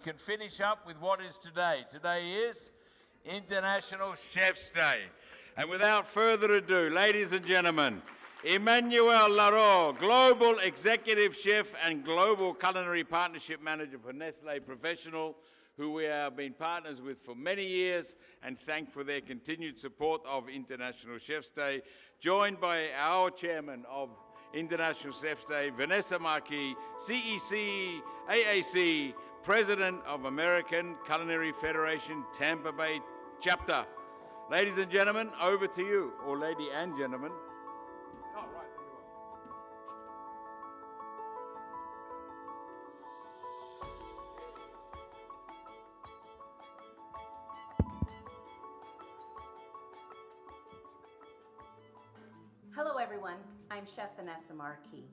can finish up with what is today. Today is International Chef's Day. And without further ado, ladies and gentlemen, Emmanuel Lorieux, Global Executive Chef and Global Culinary Partnership Manager for Nestlé Professional, who we have been partners with for many years and thank for their continued support of International Chef's Day, joined by our chairman of International Chef's Day, Vanessa Marquis, CEC, AAC, President of American Culinary Federation, Tampa Bay Chapter. Ladies and gentlemen, over to you, or lady and gentlemen. Oh, right. Hello everyone, I'm Chef Vanessa Marquis,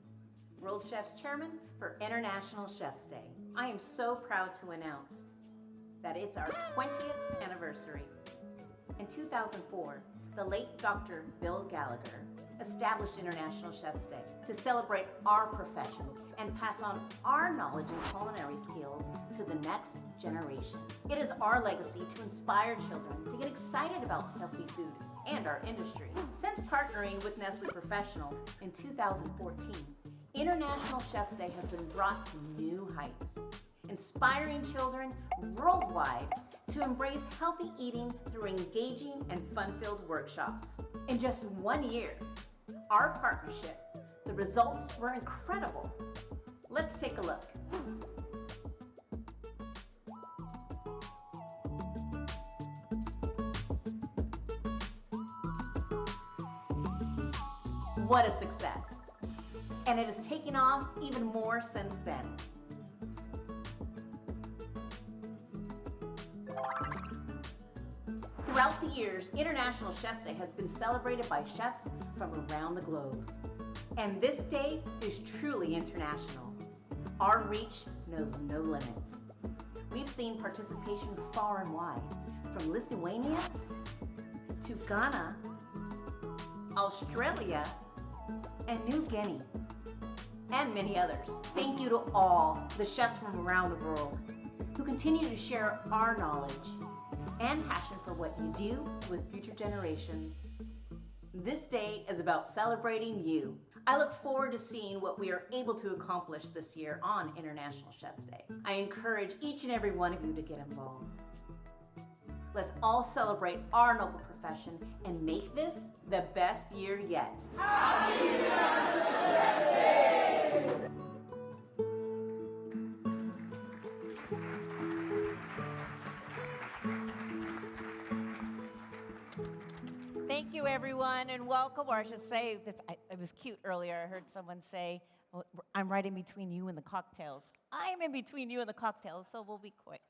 World Chefs Chairman for International Chef's Day. I am so proud to announce that it's our 20th anniversary. In 2004, the late Dr. Bill Gallagher established International Chef's Day to celebrate our profession and pass on our knowledge and culinary skills to the next generation. It is our legacy to inspire children to get excited about healthy food and our industry. Since partnering with Nestlé Professional in 2014, International Chef's Day has been brought to new heights, inspiring children worldwide to embrace healthy eating through engaging and fun-filled workshops. In just 1 year, our partnership, the results were incredible. Let's take a look. What a success. And it has taken off even more since then. Throughout the years, International Chef's Day has been celebrated by chefs from around the globe. And this day is truly international. Our reach knows no limits. We've seen participation far and wide, from Lithuania to Ghana, Australia, and New Guinea, and many others. Thank you to all the chefs from around the world who continue to share our knowledge and passion for what you do with future generations. This day is about celebrating you. I look forward to seeing what we are able to accomplish this year on International Chef's Day. I encourage each and every one of you to get involved. Let's all celebrate our noble profession and make this the best year yet. Happy International Chef's Day! Thank you, everyone, and welcome. Or I should say, it was cute earlier. I heard someone say, oh, I'm right in between you and the cocktails. I'm in between you and the cocktails, so we'll be quick.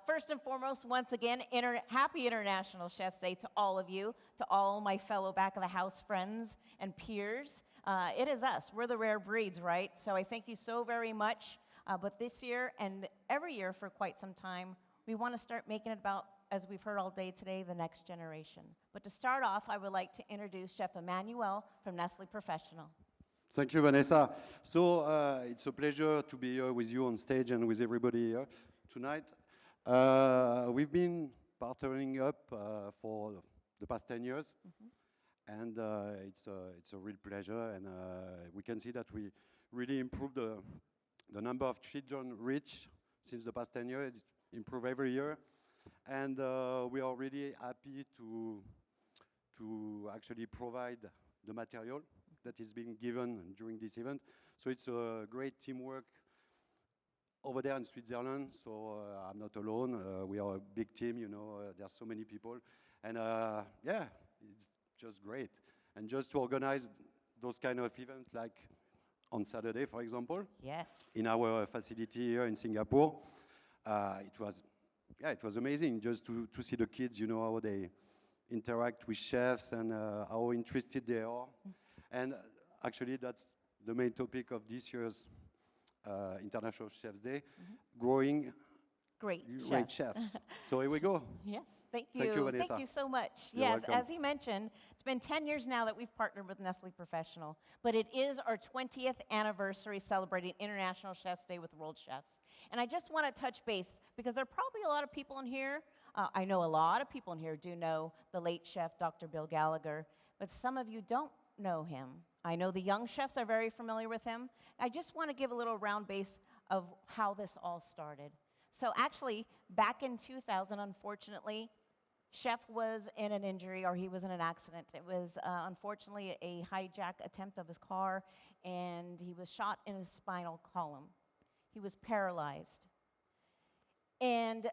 First and foremost, once again, happy International Chef's Day to all of you, to all my fellow back of the house friends and peers. It is us. We're the rare breeds, right? So I thank you so very much. But this year and every year for quite some time, we want to start making it about, as we've heard all day today, the next generation. But to start off, I would like to introduce Chef Emmanuel from Nestlé Professional. Thank you, Vanessa. So it's a pleasure to be here with you on stage and with everybody here tonight. We've been partnering up for the past 10 years, and it's a real pleasure, and we can see that we really improved the number of children reached since the past 10 years. It improves every year, and we are really happy to actually provide the material that is being given during this event. So it's a great teamwork over there in Switzerland, so I'm not alone. We are a big team, you know, there's so many people. And yeah, it's just great. And just to organize those kind of events, like on Saturday, for example, yes, in our facility here in Singapore, it was amazing just to see the kids, you know, how they interact with chefs and how interested they are. And actually, that's the main topic of this year's International Chef's Day, growing great chefs. So here we go. Yes, thank you. Thank you, Vanessa. Thank you so much. You're yes, welcome. as he mentioned, it's been 10 years now that we've partnered with Nestlé Professional, but it is our 20th anniversary celebrating International Chef's Day with World Chefs. And I just want to touch base because there are probably a lot of people in here. I know a lot of people in here do know the late chef, Dr. Bill Gallagher, but some of you don't know him. I know the young chefs are very familiar with him. I just want to give a little round base of how this all started. So actually, back in 2000, unfortunately, Chef was in an injury, or he was in an accident. It was, unfortunately, a hijack attempt of his car, and he was shot in his spinal column. He was paralyzed. And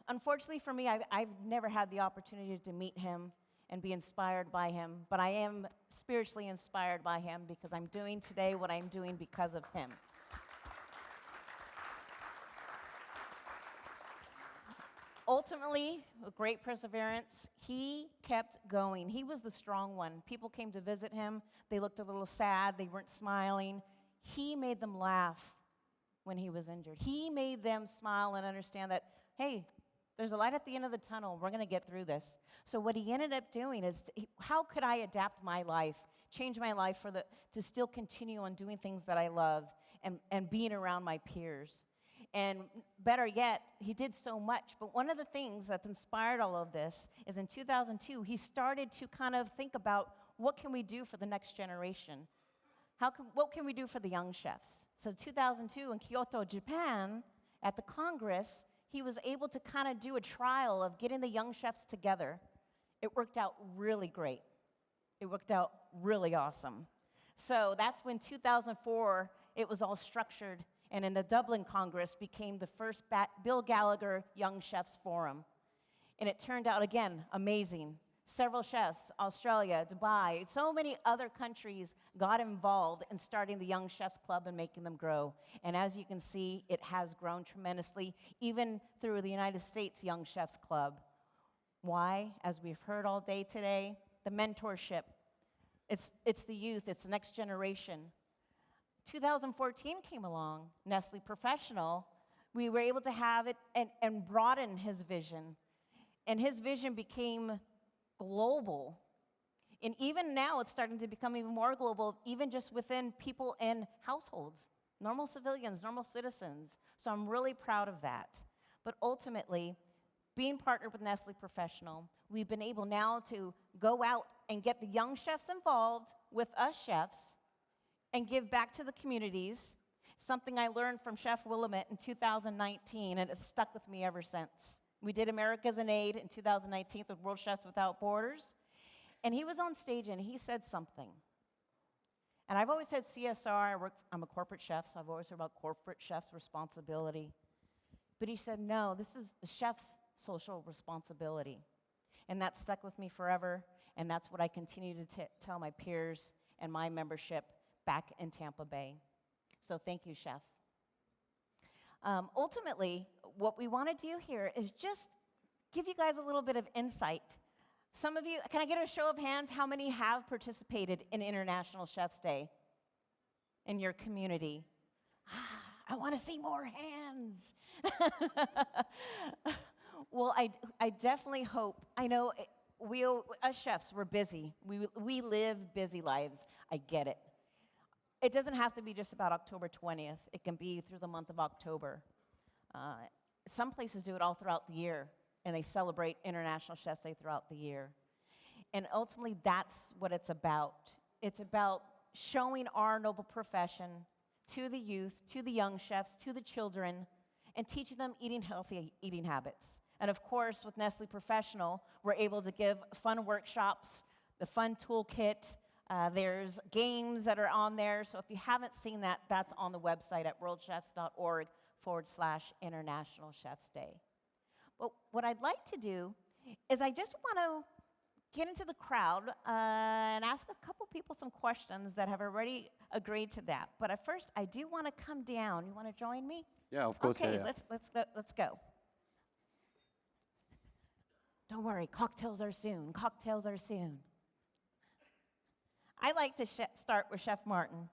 unfortunately for me, I've never had the opportunity to meet him and be inspired by him, but I am spiritually inspired by him because I'm doing today what I'm doing because of him. Ultimately, with great perseverance, he kept going. He was the strong one. People came to visit him. They looked a little sad. They weren't smiling. He made them laugh when he was injured. He made them smile and understand that, hey, there's a light at the end of the tunnel. We're going to get through this. So what he ended up doing is, how could I adapt my life, change my life to still continue on doing things that I love and being around my peers? And better yet, he did so much. But one of the things that's inspired all of this is in 2002, he started to kind of think about what can we do for the next generation? What can we do for the young chefs? So 2002 in Kyoto, Japan, at the Congress, he was able to kind of do a trial of getting the young chefs together. It worked out really great. It worked out really awesome. So that's when 2004, it was all structured, and in the Dublin Congress became the first Bill Gallagher Young Chefs Forum. And it turned out, again, amazing. Several chefs, Australia, Dubai, so many other countries got involved in starting the Young Chefs Club and making them grow. And as you can see, it has grown tremendously, even through the United States Young Chefs Club. Why? As we've heard all day today, the mentorship. It's the youth, it's the next generation. 2014 came along, Nestle Professional. We were able to have it and broaden his vision. And his vision became global. And even now, it's starting to become even more global, even just within people and households, normal civilians, normal citizens. So I'm really proud of that. But ultimately, being partnered with Nestle Professional, we've been able now to go out and get the young chefs involved with us chefs and give back to the communities, something I learned from Chef Willamette in 2019, and it's stuck with me ever since. We did Americas in Aid in 2019 with World Chefs Without Borders, and he was on stage and he said something. And I've always said CSR, I'm a corporate chef, so I've always heard about corporate chefs' responsibility. But he said, no, this is the chef's social responsibility. And that stuck with me forever, and that's what I continue to tell my peers and my membership back in Tampa Bay. So thank you, Chef. Ultimately, what we want to do here is just give you guys a little bit of insight. Some of you, can I get a show of hands? How many have participated in International Chef's Day in your community? I want to see more hands. Well, I definitely hope. I know us chefs, we're busy. We live busy lives. I get it. It doesn't have to be just about October 20th. It can be through the month of October. Some places do it all throughout the year, and they celebrate International Chef's Day throughout the year. And ultimately, that's what it's about. It's about showing our noble profession to the youth, to the young chefs, to the children, and teaching them healthy eating habits. And of course, with Nestle Professional, we're able to give fun workshops, the fun toolkit. There's games that are on there. So if you haven't seen that, that's on the website at worldchefs.org/International Chef's Day. But what I'd like to do is I just want to get into the crowd and ask a couple people some questions that have already agreed to that. But at first, I do want to come down. You want to join me? Yeah, of course. Okay, yeah. let's go. Don't worry, cocktails are soon. Cocktails are soon. I like to start with Chef Martin.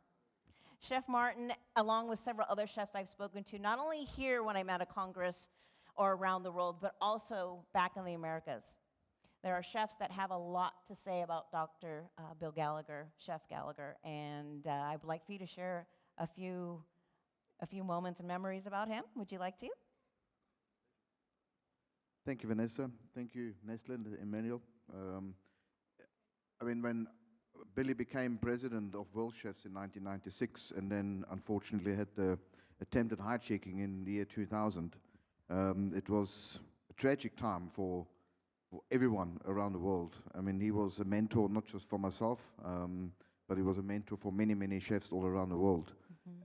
Chef Martin, along with several other chefs I've spoken to, not only here when I'm at a Congress or around the world, but also back in the Americas. There are chefs that have a lot to say about Dr. Bill Gallagher, Chef Gallagher, and I'd like for you to share a few a few moments and memories about him. Would you like to? Thank you, Vanessa. Thank you, Nestle and Emmanuel. I mean, when Billy became president of World Chefs in 1996, and then unfortunately had the attempted hijacking in the year 2000, it was a tragic time for everyone around the world. I mean, he was a mentor not just for myself, but he was a mentor for many, many chefs all around the world.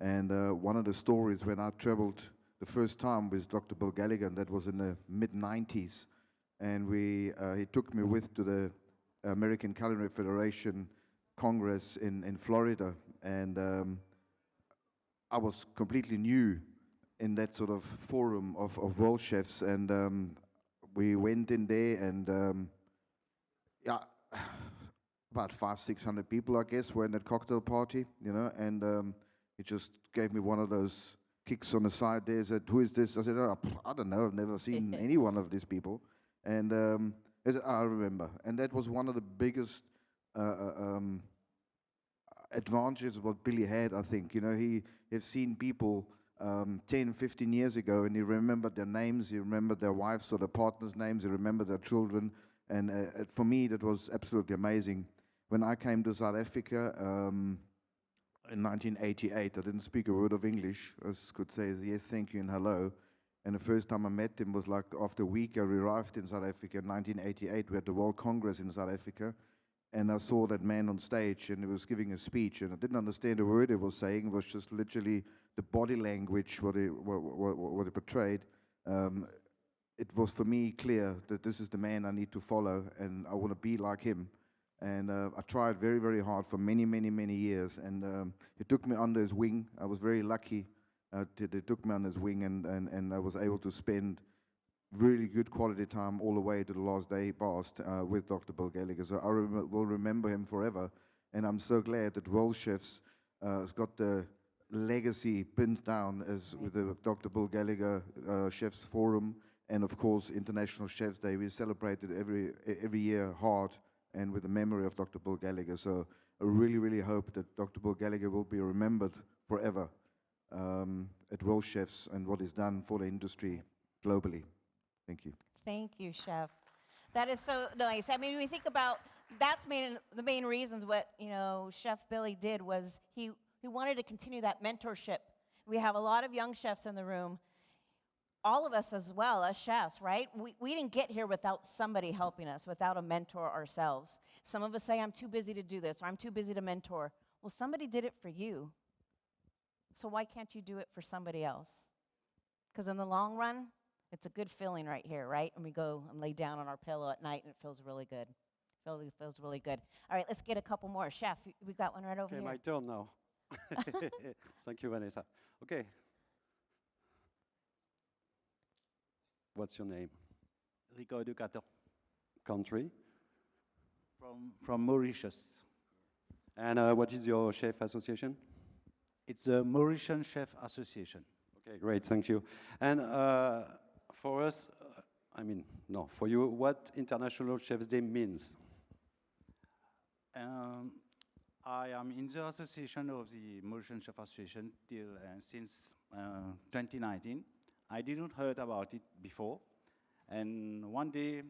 And one of the stories when I traveled the first time with Dr. Bill Gallagher, and that was in the mid-90s, and he took me with to the American Culinary Federation Congress in Florida, and I was completely new in that sort of forum of world chefs, and we went in there, and yeah, about 500-600 people, I guess, were in that cocktail party, you know, and he just gave me one of those kicks on the side there, said, "Who is this?" I said, "Oh, I don't know, I've never seen any one of these people." And he said, "I remember." And that was one of the biggest advantages what Billy had, I think. You know, he has seen people 10, 15 years ago, and he remembered their names, he remembered their wives or their partners' names, he remembered their children. And for me, that was absolutely amazing. When I came to South Africa in 1988, I didn't speak a word of English. I could say yes, thank you, and hello. And the first time I met him was like after a week I arrived in South Africa in 1988. We had the World Congress in South Africa. And I saw that man on stage, and he was giving a speech, and I didn't understand a word he was saying. It was just literally the body language, what he portrayed. It was for me clear that this is the man I need to follow, and I want to be like him. And I tried very, very hard for many, many, many years. And he took me under his wing. I was very lucky that he took me under his wing, and I was able to spend really good quality time all the way to the last day he passed with Dr. Bill Gallagher. So I will remember him forever. And I'm so glad that World Chefs has got the legacy pinned down as with the Dr. Bill Gallagher Chefs Forum, and of course International Chefs Day. We celebrate it every year hard and with the memory of Dr. Bill Gallagher. So I really, really hope that Dr. Bill Gallagher will be remembered forever at World Chefs and what he's done for the industry globally. Thank you. Thank you, Chef. That is so nice. I mean, we think about the main reasons what Chef Billy did was he wanted to continue that mentorship. We have a lot of young chefs in the room, all of us as well, us chefs, right? We didn't get here without somebody helping us, without a mentor ourselves. Some of us say, "I'm too busy to do this," or "I'm too busy to mentor." Well, somebody did it for you. So why can't you do it for somebody else? Because in the long run, it's a good feeling right here, right? And we go and lay down on our pillow at night, and it feels really good. It feels really good. All right, let's get a couple more. Chef, we've got one right over Okay, here. my turn now. Thank you, Vanessa. Okay. What's your name? Ricardo Caton Country? from Mauritius. And what is your chef association? It's the Mauritian Chef Association. Okay, great, thank you. And for us, for you, what International Chefs Day means? I am in the association of the Mauritian Chef Association since 2019. I didn't heard about it before. And one day,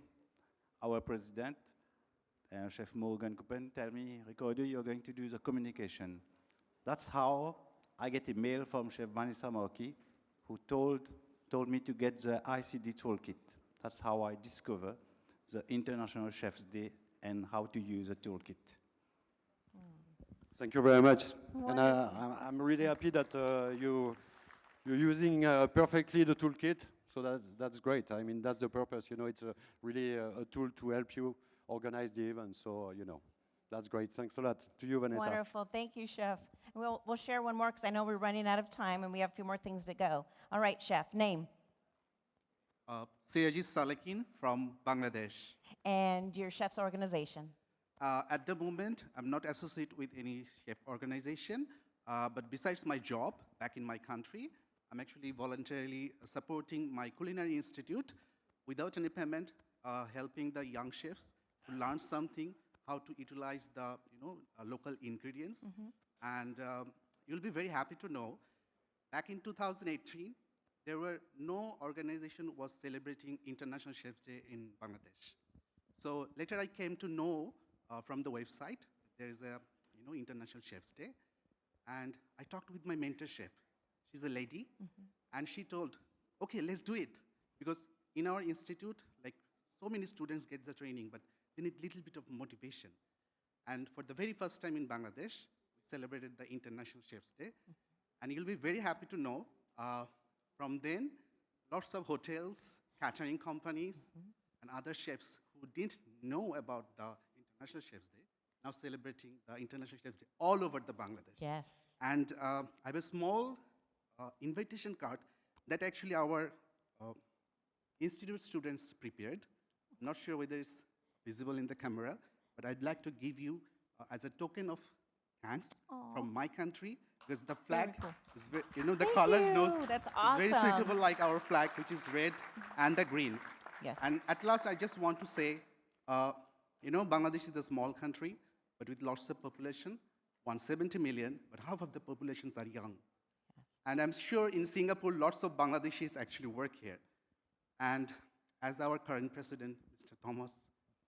our president, Chef Morgan Coupen, tell me, "Ricardo, you're going to do the communication." That's how I get a mail from Chef Vanessa Marquis, who told me to get the ICD toolkit. That's how I discover the International Chefs Day and how to use the toolkit. Thank you very much. Wonderful. And I'm really happy that you're using perfectly the toolkit. So that's great. I mean, that's the purpose. It's really a tool to help you organize the event. So, that's great. Thanks a lot to you, Vanessa. Wonderful. Thank you, Chef. We'll share one more because I know we're running out of time and we have a few more things to go. All right, Chef, name. Sirajit Salakin from Bangladesh. And your chef's organization. At the moment, I'm not associated with any chef organization, but besides my job back in my country, I'm actually voluntarily supporting my culinary institute without any payment, helping the young chefs to learn something, how to utilize the local ingredients. And you'll be very happy to know, back in 2018, there were no organization was celebrating International Chef's Day in Bangladesh. So later I came to know from the website there is a International Chef's Day, and I talked with my mentor chef. She's a lady, and she told, okay, let's do it, because in our institute, like so many students get the training, but they need a little bit of motivation. And for the very first time in Bangladesh, we celebrated the International Chef's Day, and you'll be very happy to know. From then, lots of hotels, catering companies, and other chefs who didn't know about the International Chef's Day now celebrating the International Chef's Day all over the Bangladesh. Yes. And I have a small invitation card that actually our institute students prepared. I'm not sure whether it's visible in the camera, but I'd like to give you as a token of thanks from my country, because the flag cool. is the Thank color you. knows That's is very awesome. suitable like our flag, which is red and the green. Yes. And at last, I just want to say, Bangladesh is a small country, but with lots of population, 170 million, but half of the populations are young. And I'm sure in Singapore, lots of Bangladeshis actually work here. And as our current president, Mr. Thomas,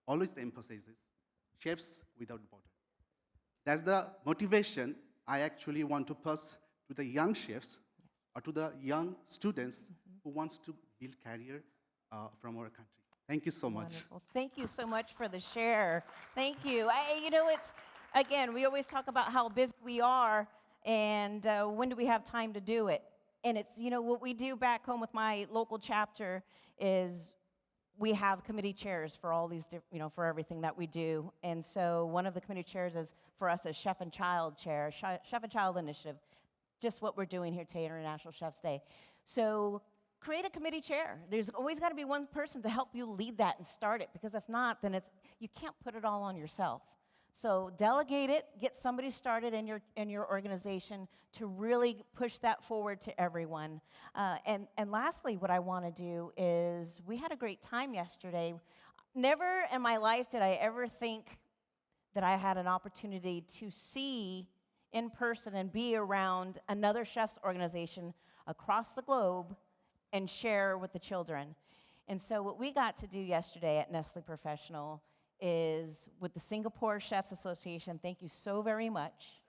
always emphasizes, chefs without border. That's the motivation I actually want to pass to the young chefs or to the young students who wants to build career from our country. Thank you so much. Wonderful. Thank you so much for the share. Thank you. It's, again, we always talk about how busy we are and when do we have time to do it. And it's, what we do back home with my local chapter is we have committee chairs for all these, for everything that we do. And so one of the committee chairs is for us as Chef and Child chair, Chef and Child Initiative, just what we're doing here today, International Chef's Day. So create a committee chair. There's always got to be one person to help you lead that and start it, because if not, then you can't put it all on yourself. So delegate it, get somebody started in your organization to really push that forward to everyone. And lastly, what I want to do is, we had a great time yesterday. Never in my life did I ever think that I had an opportunity to see in person and be around another chef's organization across the globe and share with the children. And so what we got to do yesterday at Nestle Professional is with the Singapore Chefs Association, thank you so very much.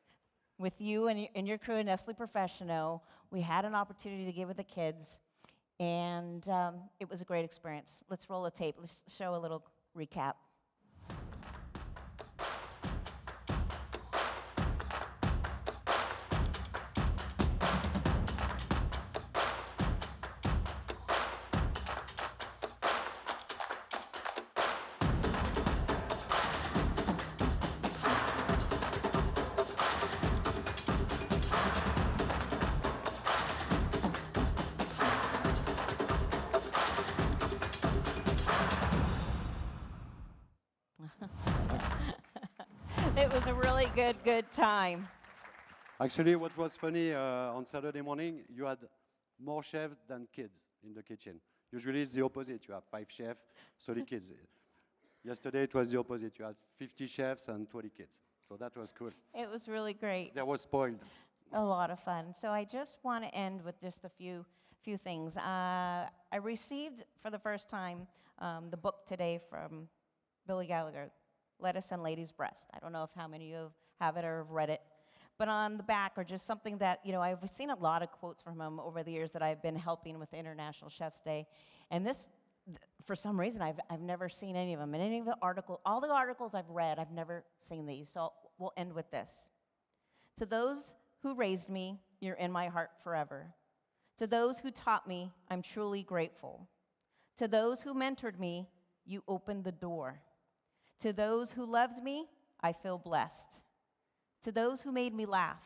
With you and your crew at Nestle Professional, we had an opportunity to give with the kids, and it was a great experience. Let's roll a tape. Let's show a little recap. It was a really good time. Actually, what was funny on Saturday morning, you had more chefs than kids in the kitchen. Usually it's the opposite. You have 5 chefs, 30 kids. Yesterday it was the opposite. You had 50 chefs and 20 kids. So that was cool. It was really great. They were spoiled. A lot of fun. So I just want to end with just a few things. I received for the first time the book today from Billy Gallagher, Lettuce and Lady's Breast. I don't know if how many of you have it or have read it. But on the back are just something that, I've seen a lot of quotes from him over the years that I've been helping with International Chef's Day. And this, for some reason, I've never seen any of them. And any of the articles, all the articles I've read, I've never seen these. So we'll end with this. To those who raised me, you're in my heart forever. To those who taught me, I'm truly grateful. To those who mentored me, you opened the door. To those who loved me, I feel blessed. To those who made me laugh,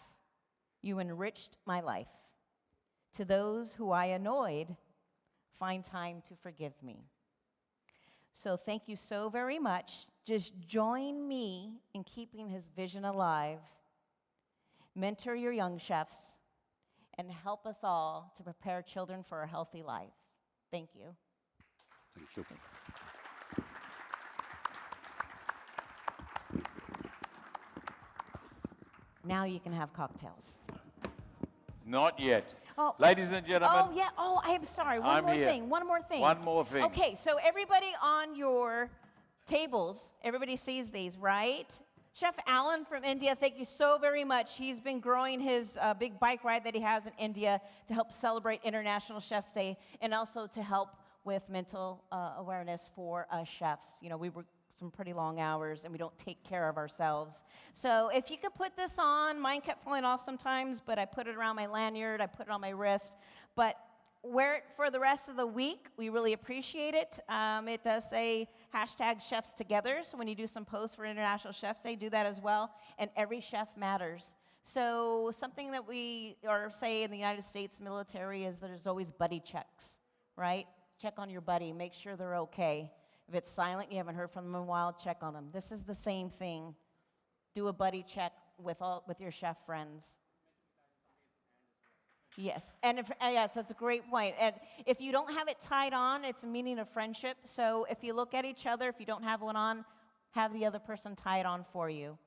you enriched my life. To those who I annoyed, find time to forgive me. So thank you so very much. Just join me in keeping his vision alive. Mentor your young chefs and help us all to prepare children for a healthy life. Thank you. Thank you. Now you can have cocktails. Not yet. Oh. Ladies and gentlemen. Oh, yeah. Oh, I'm sorry. One I'm more here. thing. One more thing. One more thing. Okay, so everybody on your tables, everybody sees these, right? Chef Alan from India, thank you so very much. He's been growing his big bike ride that he has in India to help celebrate International Chef's Day and also to help with mental awareness for us chefs. You know, we work some pretty long hours and we don't take care of ourselves. So if you could put this on, mine kept falling off sometimes, but I put it around my lanyard, I put it on my wrist. But wear it for the rest of the week. We really appreciate it. It does say #ChefsTogether, so when you do some posts for International Chef's Day, do that as well. And every chef matters. So something that we say in the United States military is there's always buddy checks, right? Check on your buddy, make sure they're okay. If it's silent, you haven't heard from them in a while, check on them. This is the same thing. Do a buddy check with your chef friends. Yes, and yes, that's a great point. And if you don't have it tied on, it's a meaning of friendship. So if you look at each other, if you don't have one on, have the other person tie it on for you.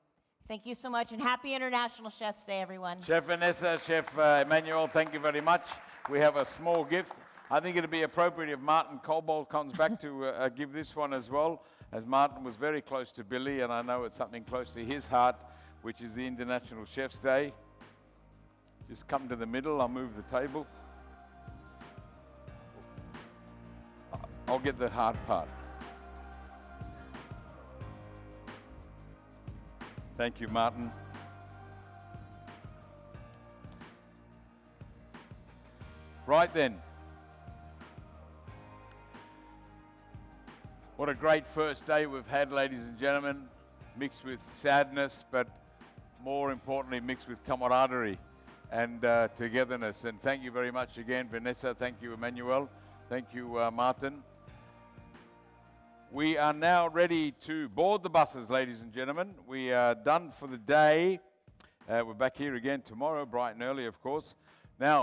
Thank you so much, and happy International Chef's Day, everyone. Chef Vanessa, Chef Emmanuel, thank you very much. We have a small gift. I think it'd be appropriate if Martin Cobbold comes back to give this one as well, as Martin was very close to Billy, and I know it's something close to his heart, which is the International Chef's Day. Just come to the middle, I'll move the table. I'll get the hard part. Thank you, Martin. Right then. What a great first day we've had, ladies and gentlemen, mixed with sadness, but more importantly, mixed with camaraderie and togetherness. And thank you very much again, Vanessa. Thank you, Emmanuel. Thank you, Martin. We are now ready to board the buses, ladies and gentlemen. We are done for the day. We're back here again tomorrow, bright and early, of course.